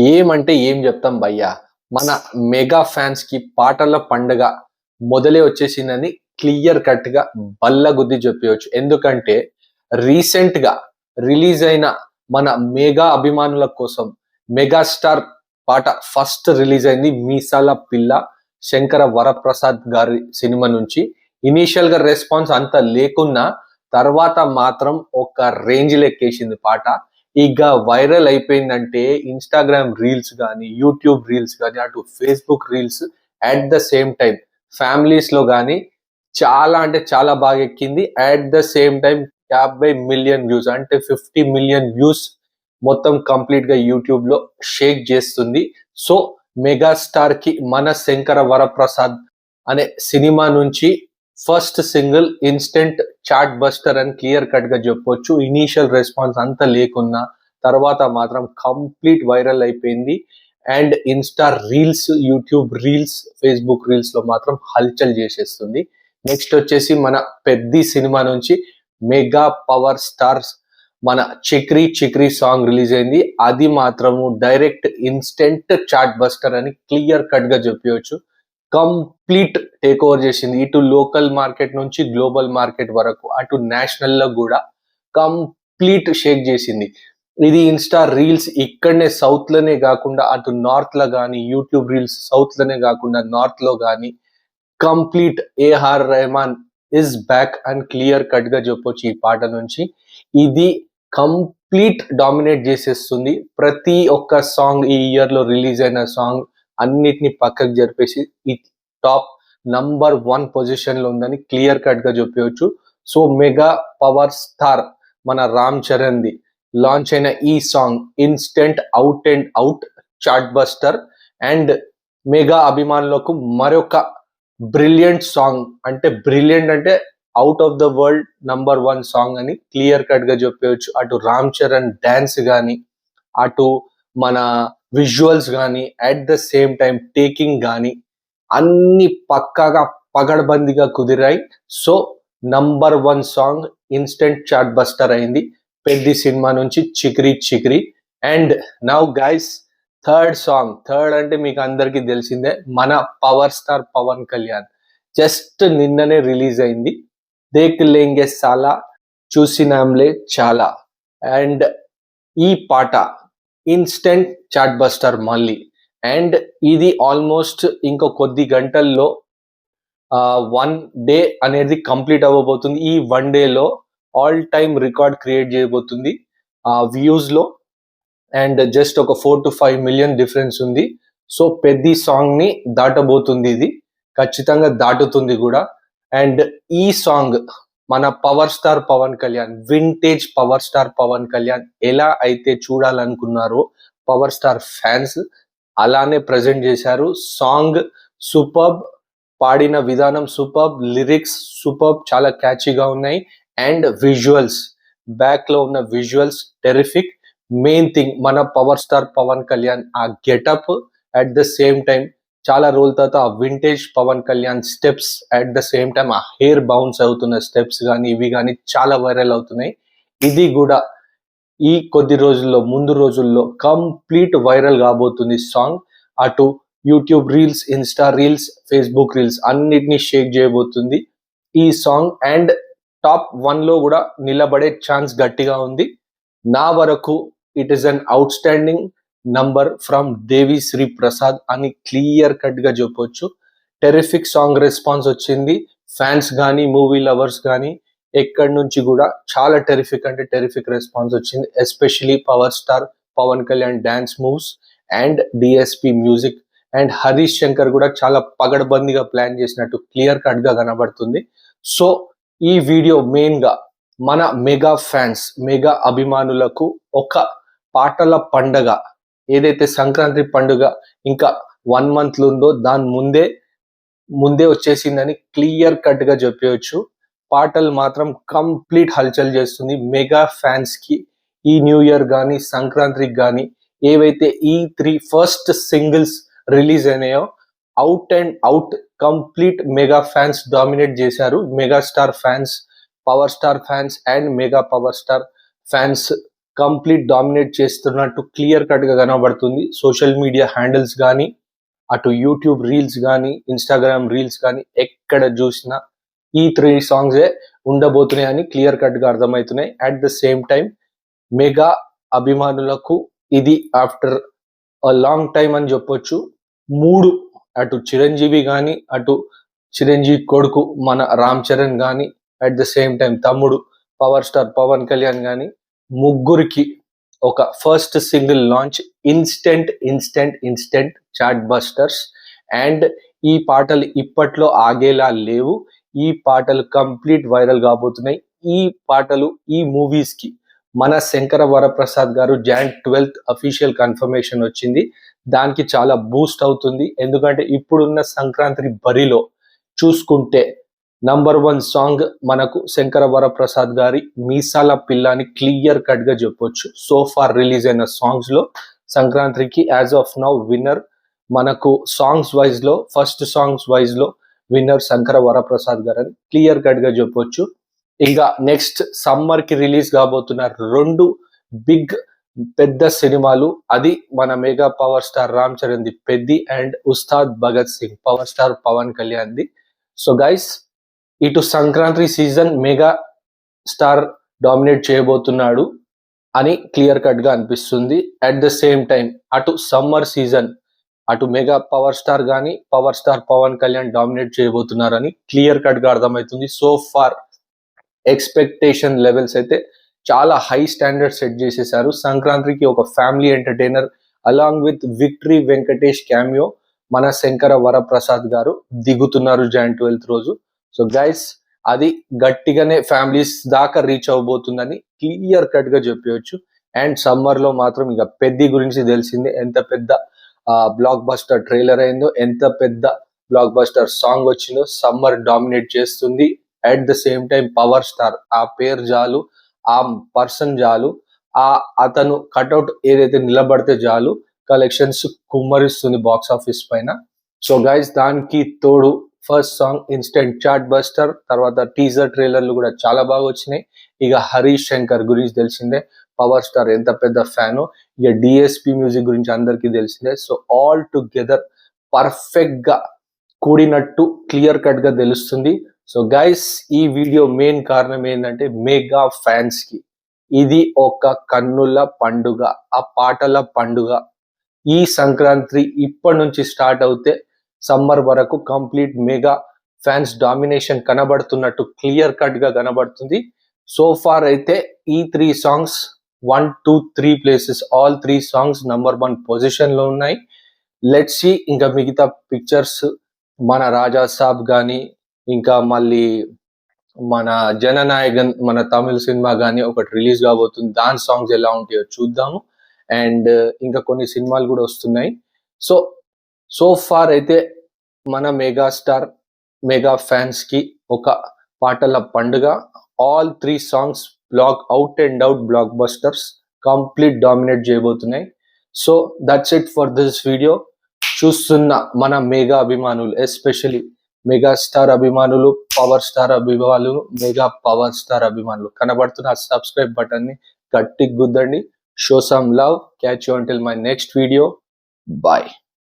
ఏమంటే ఏం చెప్తాం భయ్యా. మన మెగా ఫ్యాన్స్ కి పాటల పండగ మొదలే వచ్చేసిందని క్లియర్ కట్ గా బల్లగుద్ది చెప్పవచ్చు. ఎందుకంటే రీసెంట్ గా రిలీజ్ అయిన మన మెగా అభిమానుల కోసం మెగాస్టార్ పాట ఫస్ట్ రిలీజ్ అయింది. మీసాల పిల్ల శంకర వరప్రసాద్ గారి సినిమా నుంచి. ఇనీషియల్ గా రెస్పాన్స్ అంత లేకున్నా తర్వాత మాత్రం ఒక రేంజ్ లెక్కేసింది పాట. ఇక వైరల్ అయిపోయిందంటే ఇన్స్టాగ్రామ్ రీల్స్ కానీ, యూట్యూబ్ రీల్స్ కానీ, అటు Facebook reels at the same time families లో కానీ చాలా అంటే చాలా బాగా ఎక్కింది. At the same time 50 million views అంటే 50 మిలియన్ వ్యూస్ మొత్తం కంప్లీట్ గా యూట్యూబ్ లో షేక్ చేస్తుంది. సో మెగాస్టార్ కి మన శంకర వరప్రసాద్ అనే సినిమా నుంచి first single instant chat buster అని క్లియర్ కట్ గా చెప్పొచ్చు. ఇనీషియల్ రెస్పాన్స్ అంత లేకున్నా తర్వాత మాత్రం కంప్లీట్ వైరల్ అయిపోయింది. And insta reels, YouTube reels, Facebook reels లో మాత్రం హల్చల్ చేసేస్తుంది. నెక్స్ట్ వచ్చేసి మన పెద్ది సినిమా నుంచి మెగా పవర్ స్టార్స్ మన చిక్రీ చిక్రీ సాంగ్ రిలీజ్ అయింది. అది మాత్రము డైరెక్ట్ ఇన్స్టెంట్ చాట్ బస్టర్ అని క్లియర్ కట్ గా చెప్పవచ్చు. కంప్లీట్ టేక్ ఓవర్ చేసింది. ఇటు లోకల్ మార్కెట్ నుంచి గ్లోబల్ మార్కెట్ వరకు, అటు నేషనల్ లో కూడా కంప్లీట్ షేక్ చేసింది. ఇది ఇన్స్టా రీల్స్ ఇక్కడనే సౌత్ లోనే కాకుండా అటు నార్త్ లో కానీ, యూట్యూబ్ రీల్స్ సౌత్ లోనే కాకుండా నార్త్ లో కానీ complete AR Rahman is back and clear cut గా చెప్పొచ్చు. ఈ పాట నుంచి ఇది కంప్లీట్ డామినేట్ చేసేస్తుంది. ప్రతి ఒక్క సాంగ్ ఈ ఇయర్ లో రిలీజ్ అయిన సాంగ్ అన్నిటిని పక్కకు జరిపేసి ఈ టాప్ #1 పొజిషన్ లో ఉందని క్లియర్ కట్ గా చెప్పవచ్చు. సో మెగా పవర్ స్టార్ మన రామ్ చరణ్ ది లాంచ్ అయిన ఈ song instant out and out chart buster and mega అభిమానులకు మరొక బ్రిలియంట్ సాంగ్. అంటే బ్రిలియంట్ అంటే out of the world #1 song అని క్లియర్ కట్ గా చెప్పవచ్చు. అటు రామ్ చరణ్ డాన్స్ గాని, అటు మన విజువల్స్ గాని, at the same time taking గాని అన్ని పక్కాగా పగడబందిగా కుదిరాయి. So #1 song instant chat buster అయింది పెద్ది సినిమా నుంచి Chikiri Chikiri. And now guys third అంటే మీకు అందరికీ తెలిసిందే, మన power star Pawan Kalyan just నిన్ననే రిలీజ్ అయింది. దేక్ లేంగే సాలా, చూసినాంలే చాలా. అండ్ ఈ పాట ఇన్స్టెంట్ చాట్ బస్టర్ మళ్ళీ. అండ్ ఇది ఆల్మోస్ట్ ఇంకో కొద్ది గంటల్లో 1 డే అనేది కంప్లీట్ అవ్వబోతుంది. ఈ 1 డేలో ఆల్ టైమ్ రికార్డ్ క్రియేట్ చేయబోతుంది వ్యూస్ లో. అండ్ జస్ట్ ఒక 4 to 5 మిలియన్ డిఫరెన్స్ ఉంది. సో పెద్ద సాంగ్ ని దాటబోతుంది, ఇది ఖచ్చితంగా దాటుతుంది కూడా. అండ్ ఈ సాంగ్ మన power star Pawan Kalyan, vintage power star Pawan Kalyan ఎలా అయితే చూడాలనుకున్నారో పవర్ స్టార్ ఫ్యాన్స్ అలానే ప్రజెంట్ చేశారు. సాంగ్ సూపర్బ్, పాడిన విధానం సూపర్బ్, లిరిక్స్ సూపర్బ్, చాలా క్యాచీగా ఉన్నాయి. అండ్ విజువల్స్, బ్యాక్ లో ఉన్న విజువల్స్ టెరిఫిక్. మెయిన్ థింగ్ మన పవర్ స్టార్ పవన్ కళ్యాణ్ ఆ getup, at the same time చాలా రోజుల తర్వాత ఆ vintage Pawan Kalyan steps, at the same time ఆ హెయిర్ బౌన్స్ అవుతున్న స్టెప్స్ కానీ ఇవి కానీ చాలా వైరల్ అవుతున్నాయి. ఇది కూడా ఈ కొద్ది రోజుల్లో, ముందు రోజుల్లో కంప్లీట్ వైరల్ కాబోతుంది సాంగ్. అటు YouTube reels, Insta reels, Facebook reels అన్నిటినీ షేక్ చేయబోతుంది ఈ సాంగ్. అండ్ టాప్ 1 లో కూడా నిలబడే ఛాన్స్ గట్టిగా ఉంది. నా వరకు it is an outstanding number from Devi Sri Prasad అని క్లియర్ కట్ గా చెప్పొచ్చు. టెరిఫిక్ సాంగ్ రెస్పాన్స్ వచ్చింది. ఫ్యాన్స్ కానీ, మూవీ లవర్స్ కానీ ఎక్కడి నుంచి కూడా చాలా టెరిఫిక్ అంటే టెరిఫిక్ రెస్పాన్స్ వచ్చింది. Especially power star Pawan Kalyan dance moves and DSP music and Harish Shankar కూడా చాలా పగడబందిగా ప్లాన్ చేసినట్టు క్లియర్ కట్ గా కనబడుతుంది. సో ఈ వీడియో మెయిన్ గా మన మెగా ఫ్యాన్స్, మెగా అభిమానులకు ఒక పాటల పండగ, ఏదైతే సంక్రాంతి పండుగ ఇంకా 1 month ఉందో దాని ముందే వచ్చేసిందని క్లియర్ కట్ గా చెప్పవచ్చు. పాటలు మాత్రం కంప్లీట్ హల్చల్ చేస్తుంది. మెగా ఫ్యాన్స్ కి ఈ న్యూ ఇయర్ కానీ, సంక్రాంతికి కానీ ఏవైతే ఈ 3 ఫస్ట్ సింగిల్స్ రిలీజ్ అయినాయో out and out complete mega fans dominate చేశారు. Mega star fans, power star fans and mega power star fans complete dominate చేస్తున్నట్టు క్లియర్ కట్ గా కనబడుతుంది. సోషల్ మీడియా హ్యాండిల్స్ కానీ, అటు యూట్యూబ్ రీల్స్ కానీ, ఇన్స్టాగ్రామ్ రీల్స్ కానీ ఎక్కడ చూసినా ఈ 3 సాంగ్సే ఉండబోతున్నాయి అని క్లియర్ కట్ గా అర్థమవుతున్నాయి. At the same time mega అభిమానులకు ఇది ఆఫ్టర్ లాంగ్ టైం అని చెప్పొచ్చు. 3 అటు చిరంజీవి కానీ, అటు చిరంజీవి కొడుకు మన రామ్ చరణ్ కానీ, అట్ ద సేమ్ టైం తమ్ముడు పవర్ స్టార్ పవన్ కళ్యాణ్ కానీ, ముగ్గురికి ఒక first single launch instant chart busters. And ఈ పాటలు ఇప్పట్లో ఆగేలా లేవు. ఈ పాటలు కంప్లీట్ వైరల్ కాబోతున్నాయి. ఈ పాటలు ఈ మూవీస్ కి మన శంకర వరప్రసాద్ గారు Jan 12th అఫీషియల్ కన్ఫర్మేషన్ వచ్చింది. దానికి చాలా బూస్ట్ అవుతుంది. ఎందుకంటే ఇప్పుడున్న సంక్రాంతి బరిలో చూసుకుంటే నంబర్ 1 సాంగ్ మనకు శంకర వరప్రసాద్ గారి మీసాల పిల్ల అని క్లియర్ కట్ గా చెప్పొచ్చు. సో ఫార్ రిలీజ్ అయిన సాంగ్స్ లో సంక్రాంతికి యాజ్ ఆఫ్ నౌ విన్నర్ మనకు సాంగ్స్ వైజ్ లో ఫస్ట్ సాంగ్స్ వైజ్ లో విన్నర్ శంకర వరప్రసాద్ గారు అని క్లియర్ కట్ గా చెప్పొచ్చు. ఇంకా నెక్స్ట్ సమ్మర్ కి రిలీజ్ కాబోతున్న 2 బిగ్ పెద్ద సినిమాలు, అది మన mega power star Ram Charan ది Peddi and Ustaad Bhagat Singh power star Pawan Kalyan ది. సో గైస్, ఇటు Sankranti season mega star dominate చేయబోతున్నాడు అని క్లియర్ కట్ గా అనిపిస్తుంది. అట్ ద సేమ్ టైం అటు సమ్మర్ సీజన్ అటు మెగా పవర్ స్టార్ గానీ power star Pawan Kalyan dominate చేయబోతున్నారని క్లియర్ కట్ గా అర్థమవుతుంది. సో ఫార్ ఎక్స్పెక్టేషన్ లెవెల్స్ అయితే చాలా హై స్టాండర్డ్ సెట్ చేసేసారు. సంక్రాంతికి ఒక family entertainer along with victory Venkatesh cameo మన శంకర వరప్రసాద్ గారు దిగుతున్నారు Jan 12th రోజు. సో గైస్, అది గట్టిగానే ఫ్యామిలీస్ దాకా రీచ్ అవబోతుందని క్లియర్ కట్ గా చెప్పవచ్చు. అండ్ సమ్మర్ లో మాత్రం ఇక పెద్ది గురించి తెలిసిందే, ఎంత పెద్ద బ్లాక్ బస్టర్ ట్రైలర్ అయిందో, ఎంత పెద్ద బ్లాక్ బస్టర్ సాంగ్ వచ్చిందో. సమ్మర్ డామినేట్ చేస్తుంది. At the same time power star ఆ పేరు చాలు, ఆ పర్సన్ చాలు, అతను కట్అవుట్ ఏదైతే నిలబడితే చాలు కలెక్షన్స్ కుమ్మరిస్తుంది బాక్స్ ఆఫీస్ పైన. సో గైస్, దానికి తోడు first song instant chat buster, తర్వాత టీజర్ ట్రైలర్లు కూడా చాలా బాగా వచ్చినాయి. ఇక హరీష్ శంకర్ గురించి తెలిసిందే, పవర్ స్టార్ ఎంత పెద్ద ఫ్యాను. ఇక డిఎస్పి మ్యూజిక్ గురించి అందరికీ తెలిసిందే. సో ఆల్ టుగెదర్ పర్ఫెక్ట్ గా కూడినట్టు క్లియర్ కట్ గా తెలుస్తుంది. సో గైస్, ఈ వీడియో మెయిన్ కారణం ఏంటంటే మెగా ఫ్యాన్స్ కి ఇది ఒక కన్నుల పండుగ, ఆ పాటల పండుగ. ఈ సంక్రాంతి ఇప్పటి నుంచి స్టార్ట్ అవుతే సమ్మర్ వరకు కంప్లీట్ మెగా ఫ్యాన్స్ డామినేషన్ కనబడుతున్నట్టు క్లియర్ కట్ గా కనబడుతుంది. సో ఫార్ అయితే ఈ 3 songs 1, 2, 3 places all 3 songs number 1 position లో ఉన్నాయి. లెట్స్ సీ ఇంకా మిగతా పిక్చర్స్. మన రాజా సాబ్ గానీ, ఇంకా మళ్ళీ మన జననాయకన్ మన తమిళ సినిమా గానీ ఒకటి రిలీజ్ కాబోతుంది. దాని సాంగ్స్ ఎలా ఉంటాయో చూద్దాము. అండ్ ఇంకా కొన్ని సినిమాలు కూడా వస్తున్నాయి. సో ఫార్ అయితే మన మెగాస్టార్ మెగా ఫ్యాన్స్ కి ఒక పాటల పండుగ. All 3 songs out and out blockbusters complete dominate చేయబోతున్నాయి. So that's it for this video. చూస్తున్న మన మెగా అభిమానులు, ఎస్పెషలీ మెగా స్టార్ అభిమానులు, పవర్ స్టార్ అభిమానులు, మెగా పవర్ స్టార్ అభిమానులు కనబడుతున్న సబ్స్క్రైబ్ బటన్ ని గట్టి గుద్దండి. Show some love. Catch you until my next video. Bye.